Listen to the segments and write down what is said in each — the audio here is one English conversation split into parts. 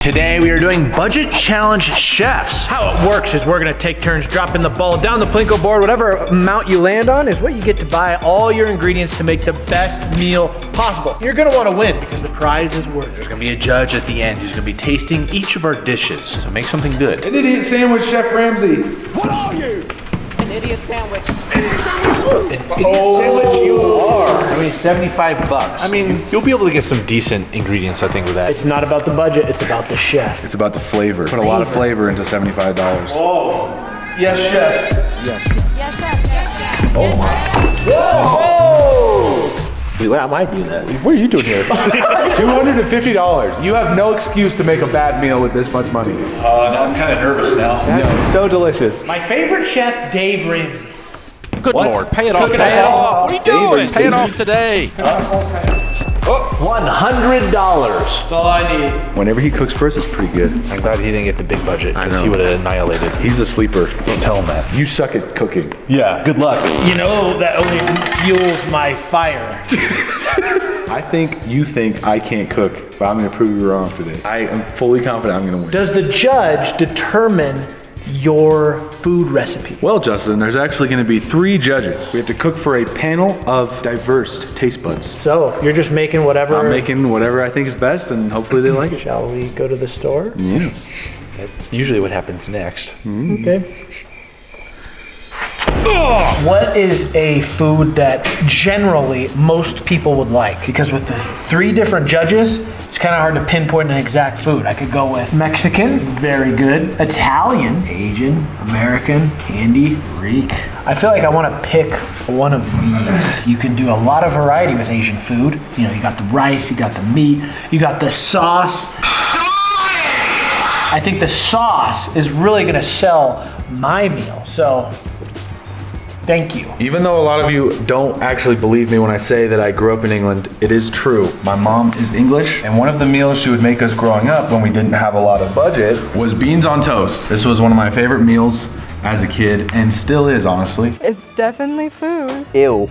Today we are doing Budget Challenge Chefs. How it works is we're gonna take turns dropping the ball down the Plinko board. Whatever amount you land on is what you get to buy all your ingredients to make the best meal possible. You're gonna wanna win because the prize is worth it. There's gonna be a judge at the end who's gonna be tasting each of our dishes. So make something good. An idiot sandwich, Chef Ramsay. What are you? An idiot sandwich. Idiot sandwich. An idiot sandwich you are. I mean, $75. I mean, you'll be able to get some decent ingredients, I think, with that. it's not about the budget, it's about the chef. It's about the flavor. Put a lot of flavor into $75. Oh, yes, chef. Yes, chef. Oh my. Whoa! I might do that. What are you doing here? $250. You have no excuse to make a bad meal with this much money. Now I'm kind of nervous now. No, so delicious. My favorite chef, Dave Ramsey. Good What? Lord, pay it off. Cook it Pay it off. off. What are you doing? David, Pay it David. off today. $100. That's all I need. Whenever he cooks for us, it's pretty good. I'm glad he didn't get the big budget I because know. he would have annihilated. He's a sleeper. Don't tell him that. You suck at cooking. Yeah, good luck. You know, that only fuels my fire. You think I can't cook, but I'm gonna prove you wrong today. I am fully confident I'm gonna win. Does the judge determine your food recipe? Well, Justin, there's actually gonna be 3 judges. We have to cook for a panel of diverse taste buds. So, you're just making whatever. I'm making whatever I think is best, and hopefully they like it. Shall we go to the store? Yes. That's usually what happens next. Okay. What is a food that generally most people would like? Because with the 3 different judges, it's kind of hard to pinpoint an exact food. I could go with Mexican, very good. Italian, Asian, American, candy, Greek. I feel like I want to pick one of these. You can do a lot of variety with Asian food. You know, you got the rice, you got the meat, you got the sauce. I think the sauce is really gonna sell my meal, so thank you. Even though a lot of you don't actually believe me when I say that I grew up in England, it is true. My mom is English, and one of the meals she would make us growing up when we didn't have a lot of budget was beans on toast. This was one of my favorite meals as a kid, and still is, honestly. It's definitely food.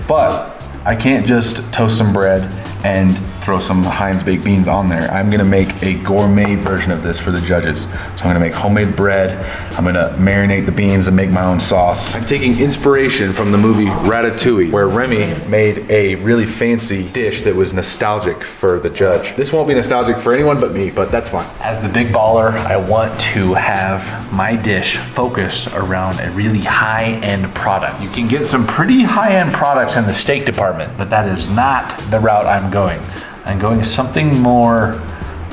But I can't just toast some bread and throw some Heinz baked beans on there. I'm gonna make a gourmet version of this for the judges. So I'm gonna make homemade bread, I'm gonna marinate the beans and make my own sauce. I'm taking inspiration from the movie Ratatouille, where Remy made a really fancy dish that was nostalgic for the judge. This won't be nostalgic for anyone but me, but that's fine. As the big baller, I want to have my dish focused around a really high-end product. You can get some pretty high-end products in the steak department, but that is not the route I'm going. I'm going something more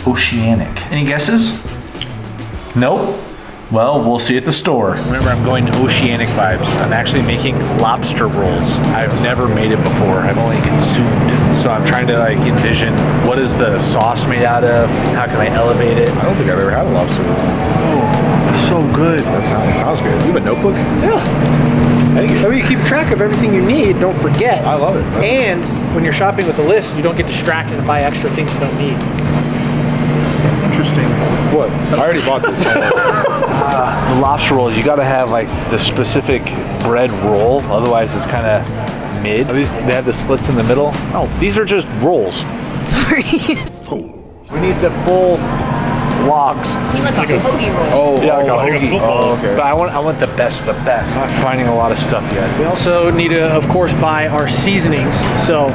oceanic. Any guesses? Nope. Well, we'll see at the store. Remember, I'm going to oceanic vibes. I'm actually making lobster rolls. I've never made it before. I've only consumed. So I'm trying to envision what is the sauce made out of? How can I elevate it? I don't think I've ever had a lobster roll. So good. That sounds good. You have a notebook? Yeah. That way you keep track of everything you need, don't forget. I love it. And when you're shopping with a list, you don't get distracted and buy extra things you don't need. Interesting. What? I already bought this. The lobster rolls, you gotta have the specific bread roll, otherwise it's kind of mid. At least they have the slits in the middle. Oh, these are just rolls. Sorry. We need the full logs. He looks like a hoagie roll. Oh, Yeah, like a hoagie. Oh, okay. But I want the best of the best. I'm not finding a lot of stuff yet. We also need to, of course, buy our seasonings. So,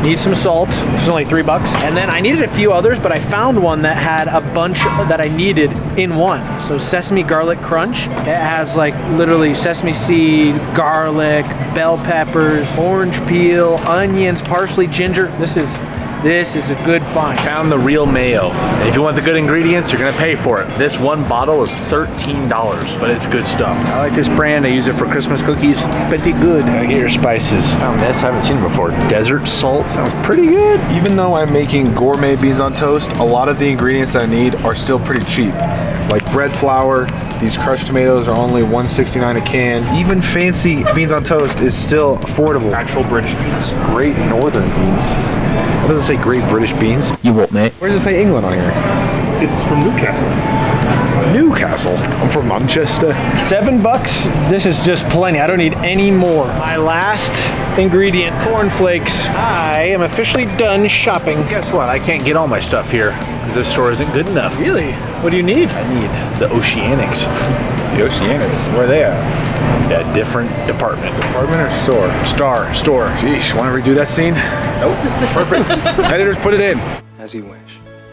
need some salt. This is only $3. And then I needed a few others, but I found one that had a bunch that I needed in one. So sesame garlic crunch. It has literally sesame seed, garlic, bell peppers, orange peel, onions, parsley, ginger. This is a good find. Found the real mayo. And if you want the good ingredients, you're gonna pay for it. This one bottle is $13, but it's good stuff. I like this brand. I use it for Christmas cookies. Pretty good. Gotta get your spices. Found this. I haven't seen it before. Desert salt. Sounds pretty good. Even though I'm making gourmet beans on toast, a lot of the ingredients that I need are still pretty cheap. Like bread flour, these crushed tomatoes are only $1.69 a can. Even fancy beans on toast is still affordable. Actual British beans. Great Northern beans. It doesn't say Great British beans. You won't, mate. Where does it say England on here? It's from Newcastle. Newcastle. I'm from Manchester. $7. This is just plenty. I don't need any more. My last ingredient, cornflakes. I am officially done shopping. Guess what? I can't get all my stuff here because this store isn't good enough. Really? What do you need? I need the Oceanics. The Oceanics, where are they at? Yeah, different department. Department or store? Store. Sheesh, want to redo that scene? Nope. Perfect. Editors, put it in. As you wish.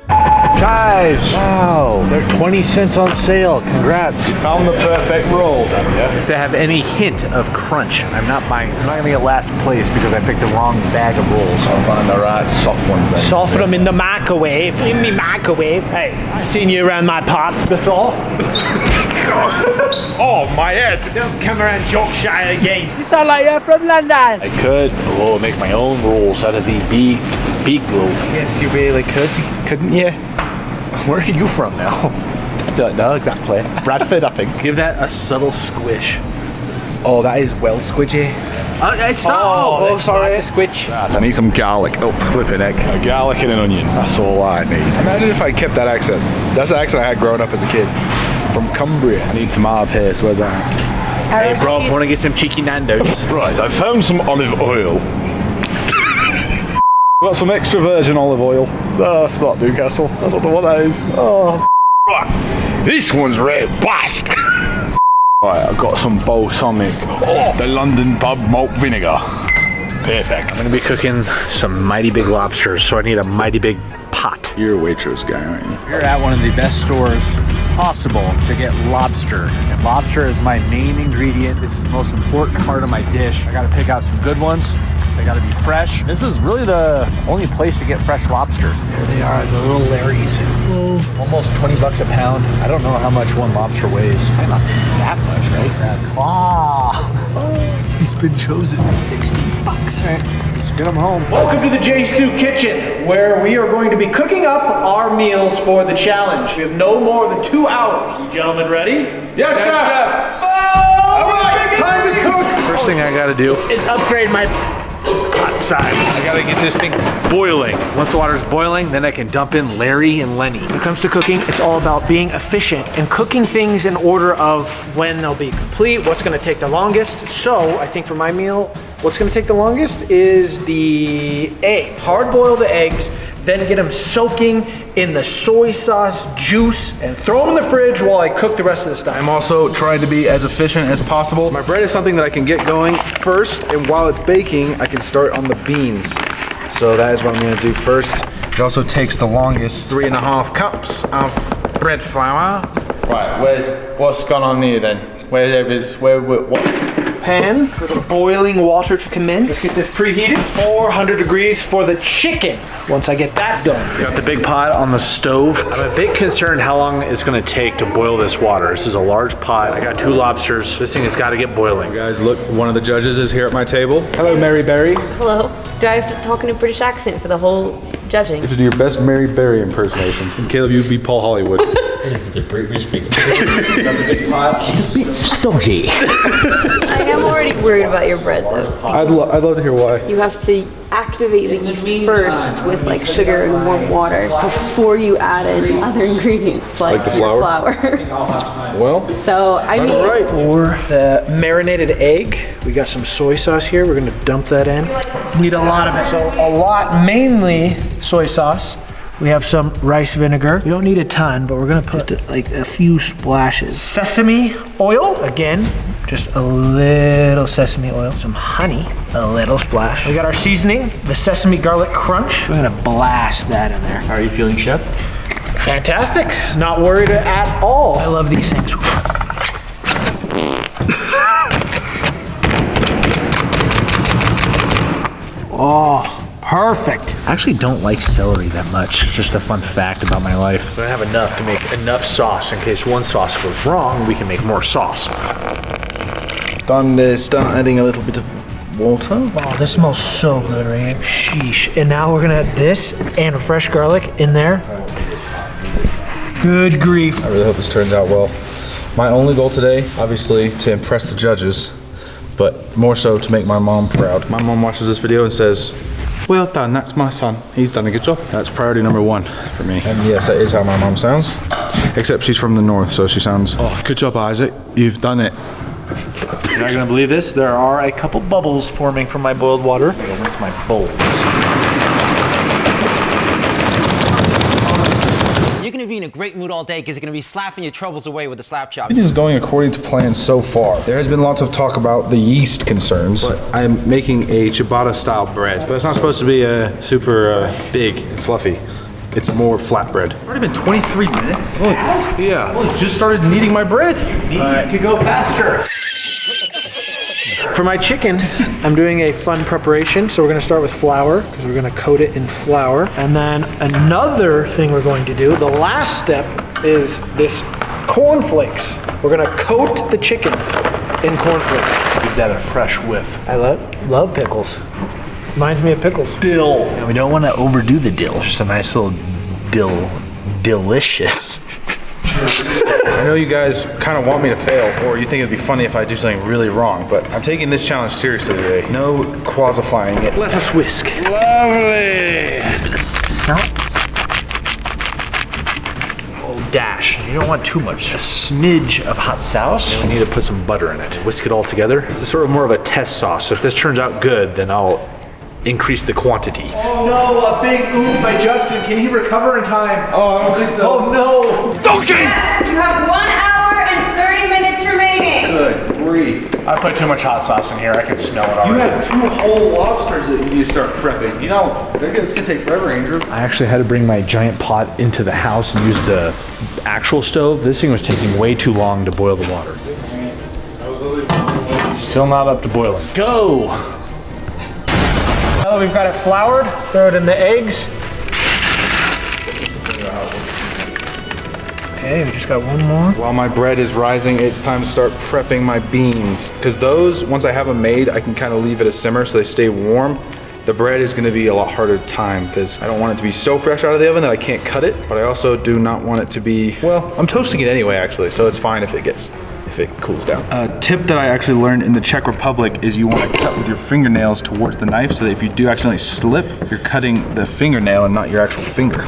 Guys, wow, they're 20 cents on sale. Congrats. Found the perfect roll. If they have any hint of crunch, I'm not buying. I'm not gonna get last place because I picked the wrong bag of rolls. I'll find the right soft ones then. Soften them in the microwave. In me microwave. Hey, I seen you around my parts before. Oh, my head. Don't come around Yorkshire again. You sound like you're from London. I could make my own rolls out of the beef roll. Yes, you really could, couldn't you? Where are you from now? I don't know exactly. Bradford, I think. Give that a subtle squish. Oh, that is well squidgy. sorry. Squidge. I need some garlic. Oh, flipping egg. A garlic and an onion. That's all I need. Imagine if I kept that accent. That's the accent I had growing up as a kid. From Cumbria. I need tomato paste. Where's that? Hey, bro, if you want to get some cheeky Nando's. Right, I found some olive oil. Got some extra virgin olive oil. Oh, that's not Newcastle. I don't know what that is. Oh. Right, this one's robust. Right, I've got some balsamic. Oh, the London pub malt vinegar. Perfect. I'm gonna be cooking some mighty big lobsters, so I need a mighty big pot. You're a Waitrose guy, aren't you? We're at one of the best stores possible to get lobster. And lobster is my main ingredient. This is the most important part of my dish. I gotta pick out some good ones. They gotta be fresh. This is really the only place to get fresh lobster. There they are, the little Larrys. Almost 20 bucks a pound. I don't know how much one lobster weighs. Probably not that much, right? That claw. Oh, he's been chosen. 60 bucks. All right, let's get him home. Welcome to the JStu Kitchen, where we are going to be cooking up our meals for the challenge. We have no more than 2 hours. Gentlemen, ready? Yes, chef! All right, time to cook! First thing I gotta do Is upgrade my hot sides. I gotta get this thing boiling. Once the water's boiling, then I can dump in Larry and Lenny. When it comes to cooking, it's all about being efficient and cooking things in order of when they'll be complete, what's gonna take the longest. So I think for my meal, what's gonna take the longest is the eggs. Hard boil the eggs, then get them soaking in the soy sauce juice and throw them in the fridge while I cook the rest of the stuff. I'm also trying to be as efficient as possible. My bread is something that I can get going first, and while it's baking, I can start on the beans. So that is what I'm gonna do first. It also takes the longest. 3.5 cups of bread flour. Right, what's gone on here then? What? Pan for the boiling water to commence. Let's get this preheated. 400 degrees for the chicken. Once I get that done. Got the big pot on the stove. I'm a bit concerned how long it's gonna take to boil this water. This is a large pot. I got 2 lobsters. This thing has gotta get boiling. Guys, look, one of the judges is here at my table. Hello, Mary Berry. Hello. Do I have to talk in a British accent for the whole judging? You have to do your best Mary Berry impersonation. And Caleb, you'd be Paul Hollywood. It's the British big. Got the big pot. It's a bit stodgy. I am already worried about your bread though. I'd love to hear why. You have to activate the yeast first with like sugar and warm water before you add in other ingredients like the your flour? Well, So I mean, Right, for the marinated egg, we got some soy sauce here. We're gonna dump that in. Need a lot of it. So a lot, mainly soy sauce. We have some rice vinegar. We don't need a ton, but we're gonna put like a few splashes. Sesame oil, again, just a little sesame oil. Some honey, a little splash. We got our seasoning, the sesame garlic crunch. We're gonna blast that in there. How are you feeling, chef? Fantastic, not worried at all. I love these things. Oh, perfect. I actually don't like celery that much. Just a fun fact about my life. I have enough to make enough sauce in case one sauce goes wrong, we can make more sauce. done start adding a little bit of water. Oh, this smells so good right here. Sheesh. And now we're gonna add this and fresh garlic in there. Good grief. I really hope this turns out well. My only goal today, obviously, to impress the judges, but more so to make my mom proud. My mom watches this video and says, "Well done, that's my son. He's done a good job." That's priority number 1 for me. And yes, that is how my mom sounds. Except she's from the north, so she sounds, "Oh, good job, Isaac. You've done it." You're not gonna believe this. There are a couple bubbles forming from my boiled water. I gotta rinse my bowls. in a great mood all day because you're going to be slapping your troubles away with the slap chop. Everything's going according to plan so far. There has been lots of talk about the yeast concerns, but I'm making a ciabatta style bread. But it's not supposed to be super big and fluffy. It's more flat bread. Already been 23 minutes? Look, yeah. Look, just started kneading my bread. You need to go faster. For my chicken, I'm doing a fun preparation. So we're gonna start with flour, because we're gonna coat it in flour. And then another thing we're going to do, the last step, is this cornflakes. We're gonna coat the chicken in cornflakes. Give that a fresh whiff. I love pickles. Reminds me of pickles. Dill. And we don't want to overdo the dill. Just a nice little delicious. I know you guys kind of want me to fail, or you think it'd be funny if I do something really wrong, but I'm taking this challenge seriously today. No quasifying it. Let us whisk. Lovely. Dash. You don't want too much. A smidge of hot sauce. We need to put some butter in it. Whisk it all together. This is sort of more of a test sauce. If this turns out good, then I'll increase the quantity. Oh no, a big oof by Justin. Can he recover in time? Oh, I don't think so. Oh no. Yes, you have 1 hour and 30 minutes remaining. Good grief. I put too much hot sauce in here. I can smell it already. You have 2 whole lobsters that you need to start prepping. You know, this could take forever, Andrew. I actually had to bring my giant pot into the house and use the actual stove. This thing was taking way too long to boil the water. Still not up to boiling. Go! Now that we've got it floured, throw it in the eggs. Okay, we just got one more. While my bread is rising, it's time to start prepping my beans. Because those, once I have them made, I can kind of leave it a simmer so they stay warm. The bread is going to be a lot harder to time because I don't want it to be so fresh out of the oven that I can't cut it. But I also do not want it to be, well, I'm toasting it anyway actually, so it's fine if it cools down. A tip that I actually learned in the Czech Republic is you want to cut with your fingernails towards the knife so that if you do accidentally slip, you're cutting the fingernail and not your actual finger.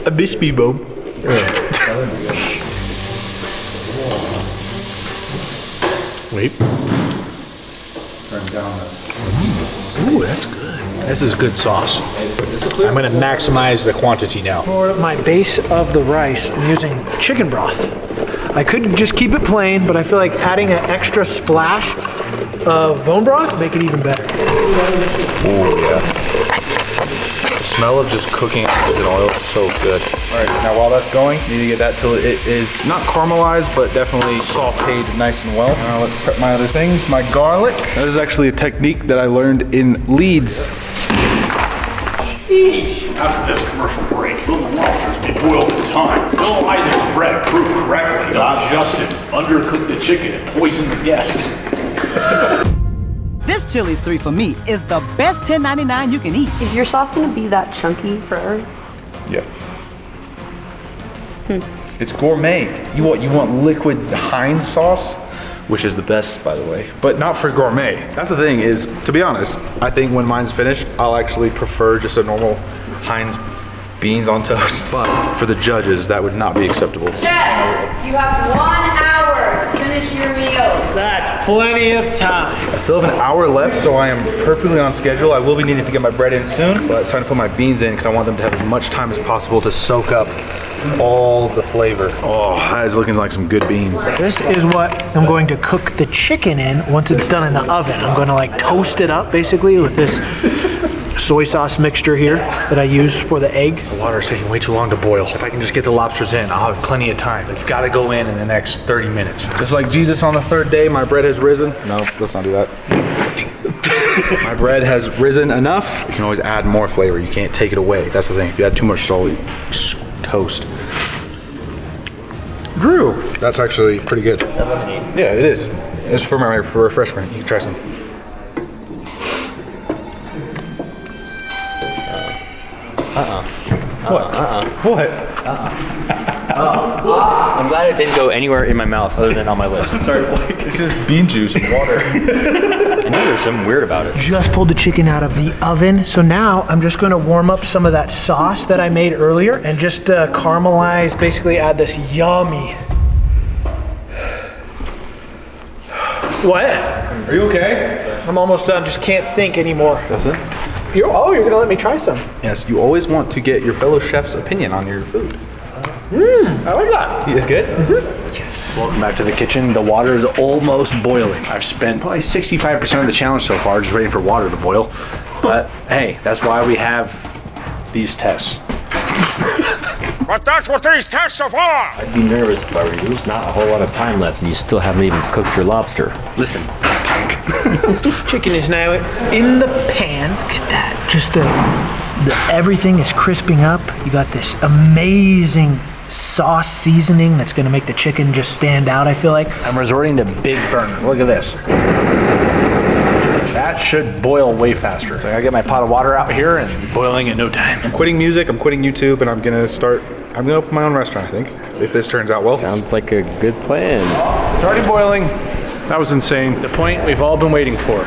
A bispy bob. Wait. Turn down Ooh, that's good. This is good sauce. I'm gonna maximize the quantity now. For my base of the rice, I'm using chicken broth. I could just keep it plain, but I feel like adding an extra splash of bone broth make it even better. Oh yeah. The smell of just cooking in oil is so good. All right, now while that's going, you need to get that till it is not caramelized, but definitely sauteed nice and well. Now let's prep my other things. My garlic. That is actually a technique that I learned in Leeds. After this commercial break, will the lobsters be boiled in time? Will Isaac's bread prove correctly? Don Justin undercooked the chicken and poisoned the guest. This Chili's 3 for me is the best $10.99 you can eat. Is your sauce gonna be that chunky forever? Yeah. It's gourmet. You want liquid Heinz sauce, which is the best, by the way, but not for gourmet. That's the thing is, to be honest, I think when mine's finished, I'll actually prefer just a normal Heinz beans on toast. But for the judges, that would not be acceptable. Chefs, you have 1 hour to finish your meal. That's plenty of time. I still have an hour left, so I am perfectly on schedule. I will be needing to get my bread in soon, but it's time to put my beans in because I want them to have as much time as possible to soak up all the flavor. Oh, that is looking like some good beans. This is what I'm going to cook the chicken in once it's done in the oven. I'm going to like toast it up basically with this soy sauce mixture here that I use for the egg. The water is taking way too long to boil. If I can just get the lobsters in, I'll have plenty of time. It's gotta go in the next 30 minutes. Just like Jesus on the 3rd day, my bread has risen. No, let's not do that. My bread has risen enough. You can always add more flavor. You can't take it away. That's the thing. If you add too much salt, you toast. Drew, that's actually pretty good. Yeah, it is. It's for refreshment. You can try some. What? I'm glad it didn't go anywhere in my mouth other than on my lips. Sorry, Blake. It's just bean juice and water. I knew there was something weird about it. Just pulled the chicken out of the oven. So now I'm just going to warm up some of that sauce that I made earlier and just caramelize, basically add this yummy. What? Are you okay? I'm almost done, just can't think anymore. That's it? You're gonna let me try some? Yes, you always want to get your fellow chef's opinion on your food. I like that. It's good? Yes. Welcome back to the kitchen. The water is almost boiling. I've spent probably 65% of the challenge so far just waiting for water to boil. But hey, that's why we have these tests. But that's what these tests are for! I'd be nervous if I were you. There's not a whole lot of time left and you still haven't even cooked your lobster. Listen. Chicken is now in the pan. Look at that. Just the everything is crisping up. You got this amazing sauce seasoning that's gonna make the chicken just stand out, I feel like. I'm resorting to big burner. Look at this. That should boil way faster. So I gotta get my pot of water out here and boiling in no time. I'm quitting music, I'm quitting YouTube, and I'm gonna open my own restaurant, I think, if this turns out well. Sounds like a good plan. It's already boiling. That was insane. The point we've all been waiting for.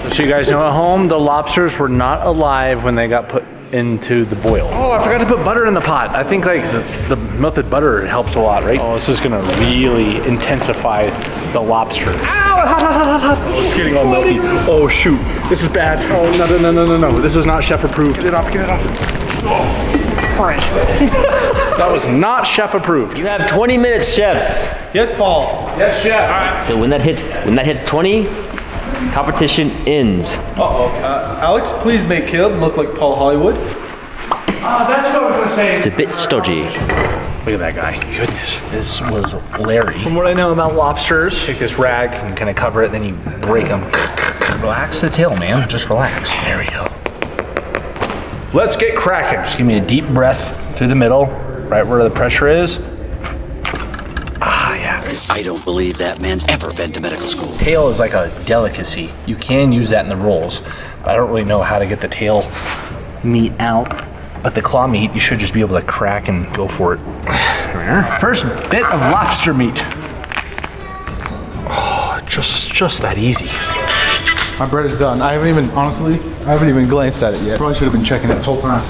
So you guys know at home, the lobsters were not alive when they got put into the boil. Oh, I forgot to put butter in the pot. I think like the melted butter helps a lot, right? Oh, this is gonna really intensify the lobster. Ow! It's getting all melty. Oh shoot, this is bad. Oh no. This is not chef approved. Get it off. Oh, Frank. That was not chef approved. You have 20 minutes, chefs. Yes, Paul. Yes, chef. All right. So when that hits 20, competition ends. Alex, please make Caleb look like Paul Hollywood. That's what I was gonna say. It's a bit stodgy. Look at that guy. Goodness. This was Larry. From what I know about lobsters, Take this rag and kind of cover it, then you break them. Relax the tail, man. Just relax. There we go. Let's get cracking. Just give me a deep breath through the middle, right where the pressure is. Ah, yeah. I don't believe that man's ever been to medical school. Tail is like a delicacy. You can use that in the rolls, but I don't really know how to get the tail meat out. But the claw meat, you should just be able to crack and go for it. There we are. First bit of lobster meat. Oh, just that easy. My bread is done. I haven't even glanced at it yet. Probably should have been checking it this whole time.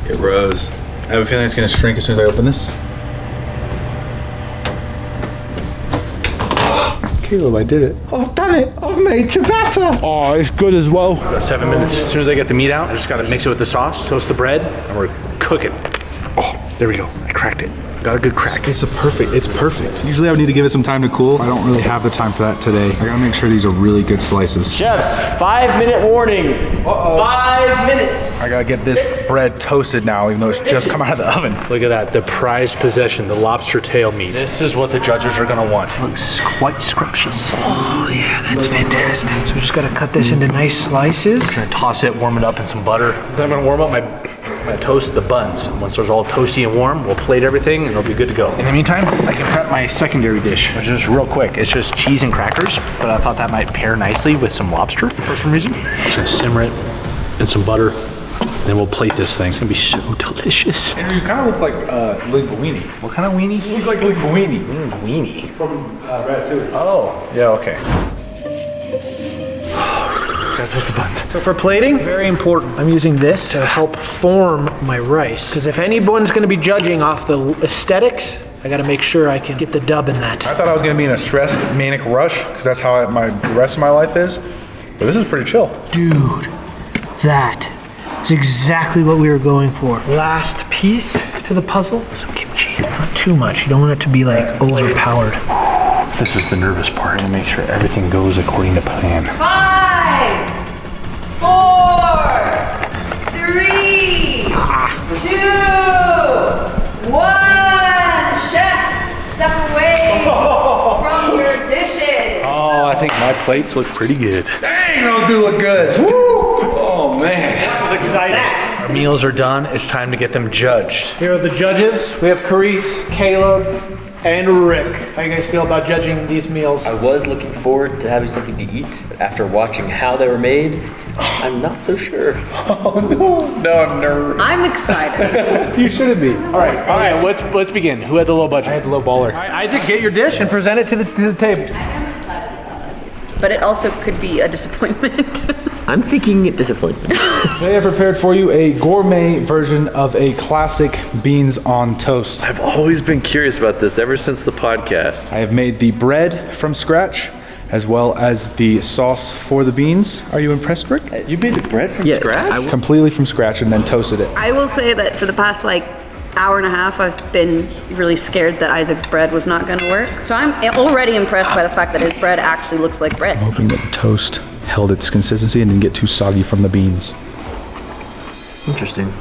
It rose. I have a feeling it's gonna shrink as soon as I open this. Caleb, I did it. I've done it. I've made ciabatta. Oh, it's good as well. About 7 minutes. As soon as I get the meat out, I just gotta mix it with the sauce, toast the bread, and we're cooking. Oh, there we go. I cracked it. Got a good crack. It's perfect. Usually I would need to give it some time to cool. I don't really have the time for that today. I gotta make sure these are really good slices. Chefs, 5-minute warning. 5 minutes. I gotta get this bread toasted now, even though it's just come out of the oven. Look at that, the prized possession, the lobster tail meat. This is what the judges are gonna want. It looks quite scrumptious. oh yeah, that's fantastic. So we just gotta cut this into nice slices. I'm gonna toss it, warm it up in some butter. Then I'm gonna warm up I'm gonna toast the buns. Once they're all toasty and warm, we'll plate everything and it'll be good to go. In the meantime, I can prep my secondary dish, which is real quick. It's just cheese and crackers, but I thought that might pair nicely with some lobster for some reason. Just gonna simmer it in some butter, and then we'll plate this thing. It's gonna be so delicious. Andrew, you kind of look like Linguini. What kind of weenie? You look like Linguini. Weenie. From Ratatouille. Oh, yeah, okay. Gotta toast the buns. So for plating, very important. I'm using this to help form my rice. Because if anyone's gonna be judging off the aesthetics, I gotta make sure I can get the dub in that. I thought I was gonna be in a stressed, manic rush, because that's how the rest of my life is. But this is pretty chill. Dude, that is exactly what we were going for. Last piece to the puzzle, some kimchi. Not too much, you don't want it to be like overpowered. This is the nervous part, to make sure everything goes according to plan. 5, 4, 3, 2, 1. Chef, step away from your dishes. Oh, I think my plates look pretty good. Dang, those do look good. Woo! Oh man. That was exciting. Our meals are done. It's time to get them judged. Here are the judges. We have Carice, Caleb, and Rick. How you guys feel about judging these meals? I was looking forward to having something to eat, but after watching how they were made, I'm not so sure. Oh no, no, I'm nervous. I'm excited. You shouldn't be. All right, let's begin. Who had the low budget? I had the low baller. All right, Isaac, get your dish and present it to the table. But it also could be a disappointment. I'm thinking disappointment. Today I prepared for you a gourmet version of a classic beans on toast. I've always been curious about this ever since the podcast. I have made the bread from scratch, as well as the sauce for the beans. Are you impressed, Rick? You made the bread from scratch? Completely from scratch and then toasted it. I will say that for the past like hour and a half, I've been really scared that Isaac's bread was not going to work. So I'm already impressed by the fact that his bread actually looks like bread. I'm hoping that the toast held its consistency and didn't get too soggy from the beans. Interesting.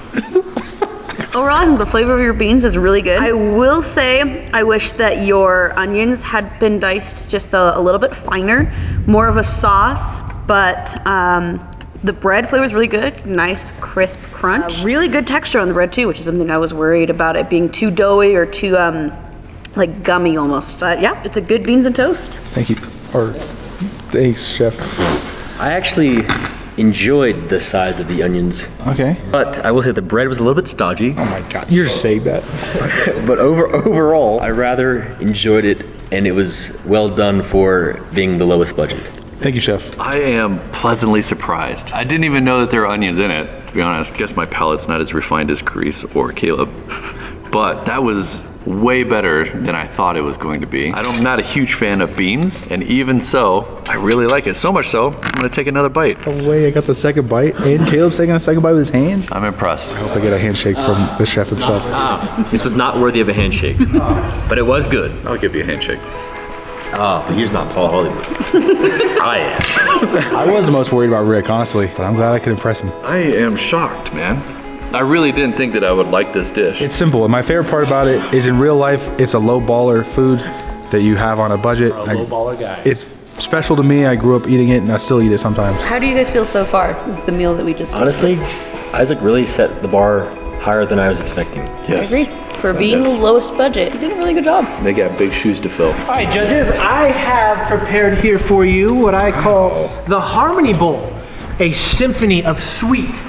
Overall, I think the flavor of your beans is really good. I will say, I wish that your onions had been diced just a little bit finer, more of a sauce, but the bread flavor is really good. Nice, crisp crunch. Really good texture on the bread too, which is something I was worried about it being too doughy or too like gummy almost. But yeah, it's a good beans and toast. Thank you. Thanks, Chef. I actually enjoyed the size of the onions. Okay. But I will say the bread was a little bit stodgy. Oh my God, you're just saying that. But overall, I rather enjoyed it, and it was well done for being the lowest budget. Thank you, Chef. I am pleasantly surprised. I didn't even know that there were onions in it, to be honest. Guess my palate's not as refined as Carice or Caleb. But that was way better than I thought it was going to be. I'm not a huge fan of beans, and even so, I really like it. So much so, I'm gonna take another bite. No way, I got the second bite, and Caleb's taking a second bite with his hands. I'm impressed. I hope I get a handshake from the chef himself. This was not worthy of a handshake, but it was good. I'll give you a handshake. Oh, but he's not Paul Hollywood. I am. I was the most worried about Rick, honestly, but I'm glad I could impress him. I am shocked, man. I really didn't think that I would like this dish. It's simple, and my favorite part about it is in real life, it's a low baller food that you have on a budget. You're a low baller guy. It's special to me. I grew up eating it, and I still eat it sometimes. How do you guys feel so far with the meal that we just Honestly, Isaac really set the bar higher than I was expecting. Yes. I agree. For being the lowest budget, you did a really good job. They got big shoes to fill. All right, judges, I have prepared here for you what I call the Harmony Bowl, a symphony of sweet,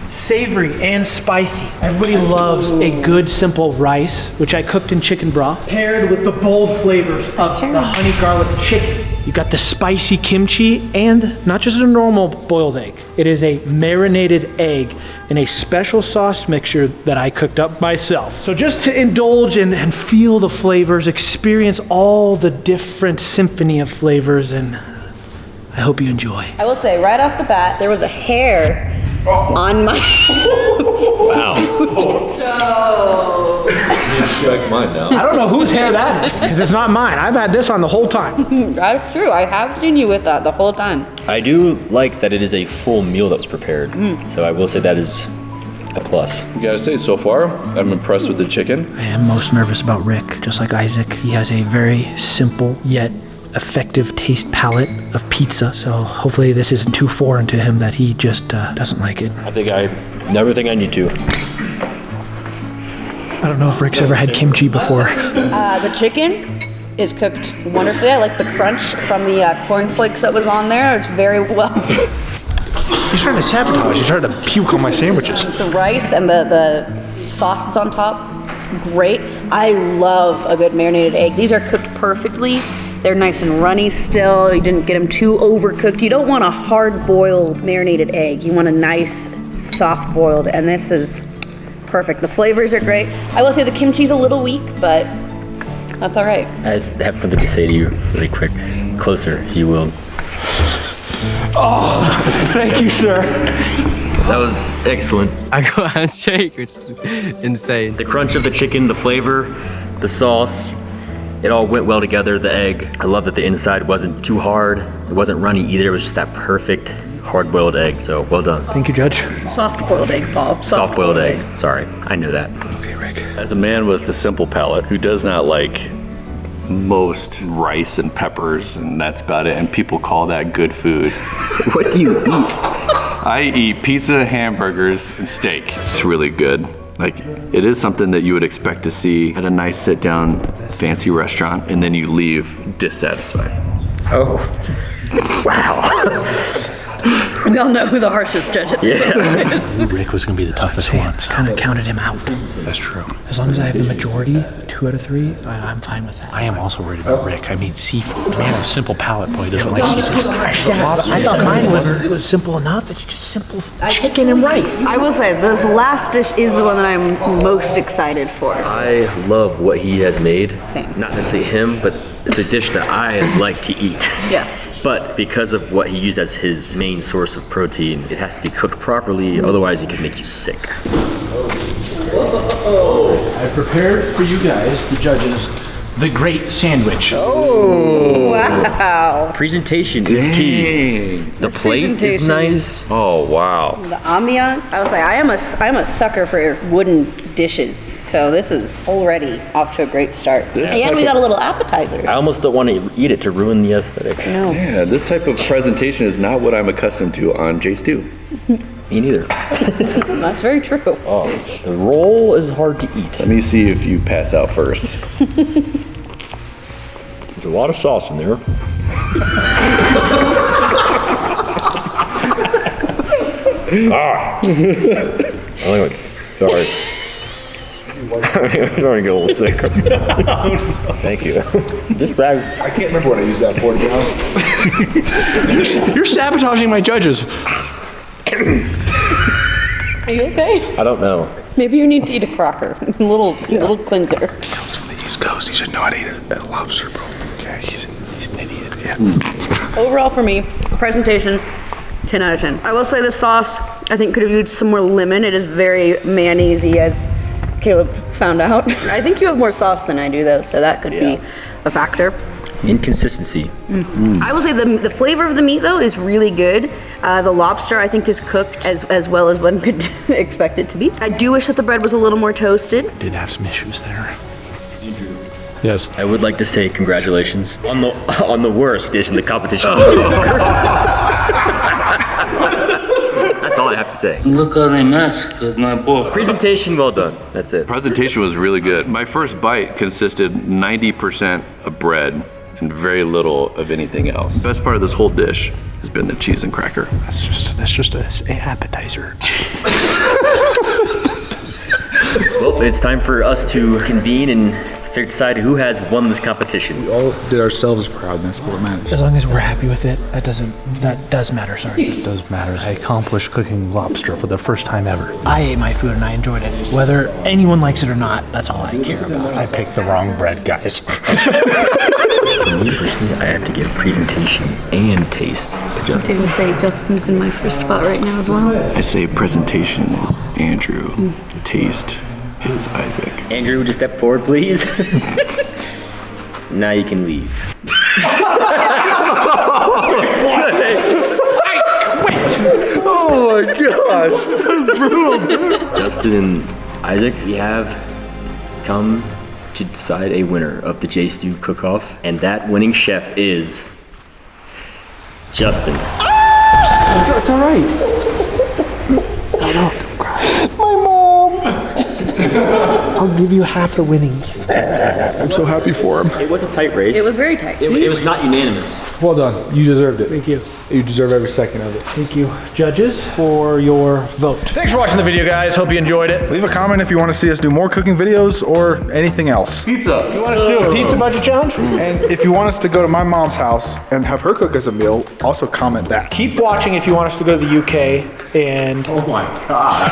savory, and spicy. Everybody loves a good, simple rice, which I cooked in chicken broth, paired with the bold flavors of the honey garlic chicken. You got the spicy kimchi, and not just a normal boiled egg. It is a marinated egg in a special sauce mixture that I cooked up myself. So just to indulge and feel the flavors, experience all the different symphony of flavors, and I hope you enjoy. I will say, right off the bat, there was a hair on my... Wow. Strike mine now. I don't know whose hair that is, because it's not mine. I've had this on the whole time. That's true. I have seen you with that the whole time. I do like that it is a full meal that was prepared. So I will say that is a plus. You gotta say, so far, I'm impressed with the chicken. I am most nervous about Rick. Just like Isaac, he has a very simple yet effective taste palette of pizza, so hopefully this isn't too foreign to him that he just doesn't like it. I think I know everything I need to. I don't know if Rick's ever had kimchi before. The chicken is cooked wonderfully. I like the crunch from the cornflakes that was on there. It's very well. He's trying to sabotage. He's trying to puke on my sandwiches. The rice and the sauce that's on top, great. I love a good marinated egg. These are cooked perfectly. They're nice and runny still. You didn't get them too overcooked. You don't want a hard-boiled marinated egg. You want a nice, soft-boiled, and this is perfect. The flavors are great. I will say the kimchi's a little weak, but that's all right. I just have something to say to you really quick. Closer, you will. Oh, thank you, sir. That was excellent. I go handshake, it's insane. The crunch of the chicken, the flavor, the sauce, it all went well together. The egg, I love that the inside wasn't too hard. It wasn't runny either. It was just that perfect hard-boiled egg. So well done. Thank you, Judge. Soft-boiled egg, Paul. Soft-boiled egg. Sorry, I knew that. Okay, Rick. As a man with a simple palate who does not like most rice and peppers, and that's about it, and people call that good food. What do you eat? I eat pizza, hamburgers, and steak. It's really good. Like, it is something that you would expect to see at a nice sit-down fancy restaurant, and then you leave dissatisfied. Oh, wow. We all know who the harshest judge is. Yeah. Rick was gonna be the toughest one. Kind of counted him out. That's true. As long as I have the majority, 2 out of 3, I'm fine with that. I am also worried about Rick. I mean, seafood. The man with a simple palate, boy, doesn't like seafood. I thought mine was simple enough. It's just simple chicken and rice. I will say, this last dish is the one that I'm most excited for. I love what he has made. Same. Not necessarily him, but It's a dish that I like to eat. Yes. But because of what he used as his main source of protein, it has to be cooked properly, otherwise it can make you sick. I prepared for you guys, the judges, the great sandwich. Oh, wow. Presentation is key. The plate is nice. Oh, wow. The ambiance. I was like, I am a sucker for wooden dishes, so this is already off to a great start. And we got a little appetizer. I almost don't want to eat it to ruin the aesthetic. No. Yeah, this type of presentation is not what I'm accustomed to on JStu. Me neither. That's very true. Oh, the roll is hard to eat. Let me see if you pass out first. There's a lot of sauce in there. Anyway, sorry. I'm starting to get a little sick. Thank you. This bag. I can't remember what I used that for, to be honest. You're sabotaging my judges. Are you okay? I don't know. Maybe you need to eat a cracker. little cleanser. He comes from the East Coast. He should know how to eat a lobster, bro. Yeah, he's an idiot. Yeah. Overall for me, presentation, 10 out of 10. I will say the sauce, I think could have used some more lemon. It is very mayonnaise-y, as Caleb found out. I think you have more sauce than I do though, so that could be a factor. Inconsistency. I will say the flavor of the meat though is really good. The lobster I think is cooked as well as one could expect it to be. I do wish that the bread was a little more toasted. Did have some issues there. Andrew. Yes. I would like to say congratulations on the worst dish in the competition. That's all I have to say. Look how they mess with my boy. Presentation, well done. That's it. Presentation was really good. My first bite consisted 90% of bread and very little of anything else. Best part of this whole dish has been the cheese and cracker. That's just an appetizer. Well, it's time for us to convene and decide who has won this competition. We all did ourselves proud, and that's what matters. As long as we're happy with it, that does matter, sorry. It does matter. I accomplished cooking lobster for the first time ever. I ate my food and I enjoyed it. Whether anyone likes it or not, that's all I care about. I picked the wrong bread, guys. For me personally, I have to give presentation and taste to Justin. I would say Justin's in my first spot right now as well. I say presentation is Andrew, taste is Isaac. Andrew, would you step forward, please? Now you can leave. Oh my gosh, that was brutal, dude. Justin and Isaac, we have come to decide a winner of the JStu Cookoff, and that winning chef is Justin. It's all right. My mom. I'll give you half the winnings. I'm so happy for him. It was a tight race. It was very tight. It was not unanimous. Well done. You deserved it. Thank you. You deserve every second of it. Thank you, judges, for your vote. Thanks for watching the video, guys. Hope you enjoyed it. Leave a comment if you want to see us do more cooking videos or anything else. Pizza. You want us to do a pizza budget challenge? And if you want us to go to my mom's house and have her cook us a meal, also comment that. Keep watching if you want us to go to the UK and... Oh my God.